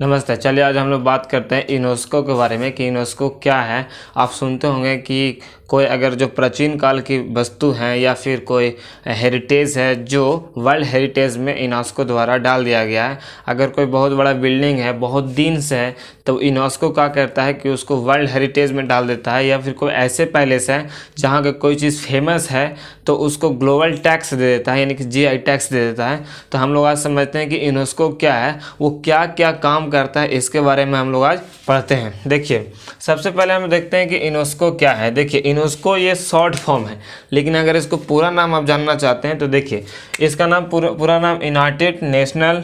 नमस्ते। चलिए आज हम लोग बात करते हैं यूनेस्को के बारे में कि यूनेस्को क्या है। आप सुनते होंगे कि कोई अगर जो प्राचीन काल की वस्तु हैं या फिर कोई हेरिटेज है जो वर्ल्ड हेरिटेज में यूनेस्को द्वारा डाल दिया गया है। अगर कोई बहुत बड़ा बिल्डिंग है, बहुत दिन से है, तो यूनेस्को क्या करता है कि उसको वर्ल्ड हेरिटेज में डाल देता है। या फिर कोई ऐसे पैलेस है जहाँ का कोई चीज़ फेमस है तो उसको ग्लोबल टैक्स दे देता है, यानी कि GI टैक्स दे देता है। तो हम लोग आज समझते हैं कि यूनेस्को क्या है, वो क्या क्या काम करता है, इसके बारे में हम लोग आज पढ़ते हैं। देखिए, सबसे पहले हम देखते हैं कि यूनेस्को क्या है। देखिए, यूनेस्को ये शॉर्ट फॉर्म है, लेकिन अगर इसको पूरा नाम आप जानना चाहते हैं तो देखिए, इसका नाम पूरा नाम United National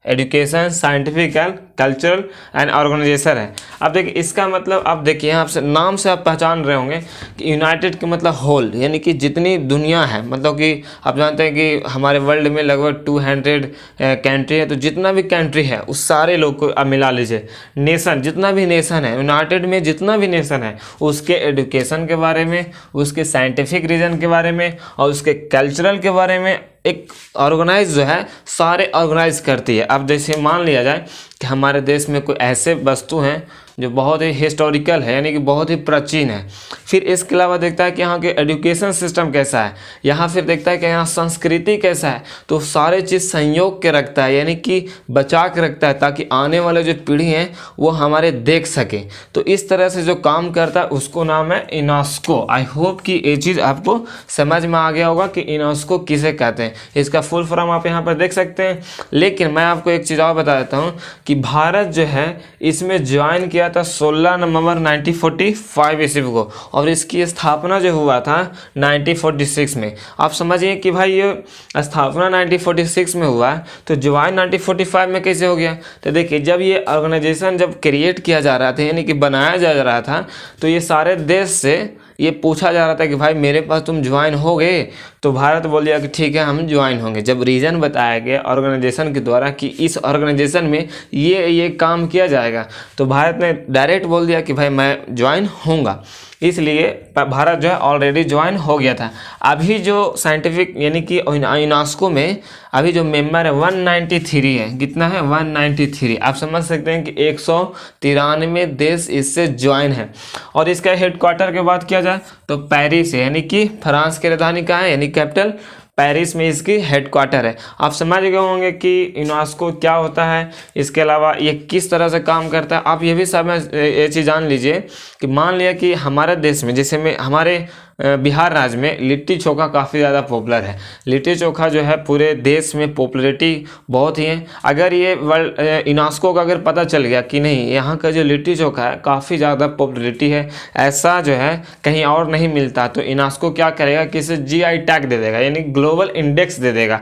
Education Scientific and Cultural and Organisation है। अब देखिए, इसका मतलब आप देखिए यहाँ से नाम से आप पहचान रहे होंगे कि यूनाइटेड के मतलब होल, यानी कि जितनी दुनिया है, मतलब कि आप जानते हैं कि हमारे वर्ल्ड में लगभग 200 कंट्री है। तो जितना भी कंट्री है उस सारे लोग को आप मिला लीजिए। नेशन, जितना भी नेशन है यूनाइटेड में, जितना भी नेशन है उसके एजुकेशन के बारे में, उसके साइंटिफिक रीजन के बारे में और उसके कल्चरल के बारे में एक ऑर्गेनाइज जो है सारे ऑर्गेनाइज करती है। अब जैसे मान लिया जाए कि हमारे देश में कोई ऐसे वस्तु हैं जो बहुत ही हिस्टोरिकल है, यानी कि बहुत ही प्राचीन है। फिर इसके अलावा देखता है कि यहाँ के एजुकेशन सिस्टम कैसा है, यहाँ फिर देखता है कि यहाँ संस्कृति कैसा है। तो सारे चीज़ संयोग के रखता है, यानी कि बचा के रखता है ताकि आने वाले जो पीढ़ी हैं वो हमारे देख सकें। तो इस तरह से जो काम करता है उसको नाम है यूनेस्को। आई होप कि ये चीज़ आपको समझ में आ गया होगा कि यूनेस्को किसे कहते हैं। इसका फुल फॉर्म आप यहाँ पर देख सकते हैं। लेकिन मैं आपको एक चीज़ और बता देता हूँ कि भारत जो है इसमें ज्वाइन किया था 16 नवंबर 1945 ईस्वी को, और इसकी स्थापना जो हुआ था 1946 में। आप समझिए कि भाई ये स्थापना 1946 में हुआ है तो ज्वाइन 1945 में कैसे हो गया। तो देखिए, जब ये ऑर्गेनाइजेशन जब क्रिएट किया जा रहा था, यानी कि बनाया जा रहा था, तो ये सारे देश से ये पूछा जा रहा था कि भाई मेरे पास तुम ज्वाइन हो गए। तो भारत बोल दिया कि ठीक है, हम ज्वाइन होंगे। जब रीज़न बताया गया ऑर्गेनाइजेशन के द्वारा कि इस ऑर्गेनाइजेशन में ये काम किया जाएगा, तो भारत ने डायरेक्ट बोल दिया कि भाई मैं ज्वाइन होऊंगा। इसलिए भारत जो है ऑलरेडी ज्वाइन हो गया था। अभी जो साइंटिफिक यानी कि यूनेस्को में अभी जो मेंबर है 193 है। कितना है? 193। आप समझ सकते हैं कि 193 देश इससे ज्वाइन है। और इसका हेडक्वार्टर की बात किया जाए तो पेरिस है, यानी कि फ्रांस की राजधानी कहाँ है, यानी कैपिटल पेरिस में इसकी हेडक्वार्टर है। आप समझ गए होंगे कि यूनेस्को क्या होता है, इसके अलावा ये किस तरह से काम करता है। आप ये भी समझ ये चीज़ जान लीजिए कि मान लिया कि हमारे देश में, जैसे में हमारे बिहार राज्य में लिट्टी चोखा काफ़ी ज़्यादा पॉपुलर है। लिट्टी चोखा जो है पूरे देश में पॉपुलरिटी बहुत ही है। अगर ये वर्ल्ड यूनेस्को का अगर पता चल गया कि नहीं यहाँ का जो लिट्टी चोखा है काफ़ी ज़्यादा पॉपुलरिटी है, ऐसा जो है कहीं और नहीं मिलता, तो यूनेस्को क्या करेगा कि इसे GI टैग दे देगा, यानी ग्लोबल इंडेक्स दे देगा।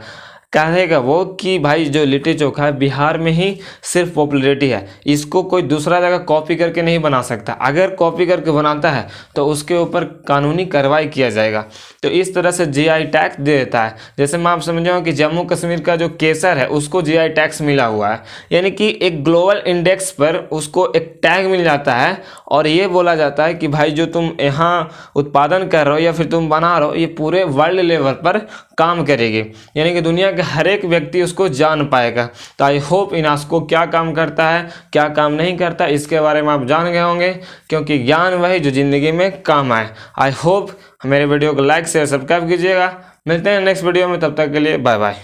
कहेगा वो कि भाई जो लिट्टी चोखा है बिहार में ही सिर्फ पॉपुलरिटी है, इसको कोई दूसरा जगह कॉपी करके नहीं बना सकता। अगर कॉपी करके बनाता है तो उसके ऊपर कानूनी कार्रवाई किया जाएगा। तो इस तरह से GI टैक्स दे देता है। जैसे मैं आप समझाऊँ कि जम्मू कश्मीर का जो केसर है उसको GI टैक्स मिला हुआ है, यानी कि एक ग्लोबल इंडेक्स पर उसको एक टैग मिल जाता है और ये बोला जाता है कि भाई जो तुम यहाँ उत्पादन कर रहे हो या फिर तुम बना रहे हो ये पूरे वर्ल्ड लेवल पर काम करेगी, यानी कि दुनिया के हर एक व्यक्ति उसको जान पाएगा। तो आई होप यूनेस्को क्या काम करता है, क्या काम नहीं करता, इसके बारे में आप जान गए होंगे, क्योंकि ज्ञान वही जो जिंदगी में काम आए। आई होप मेरे वीडियो को लाइक शेयर सब्सक्राइब कीजिएगा। मिलते हैं नेक्स्ट वीडियो में, तब तक के लिए बाय बाय।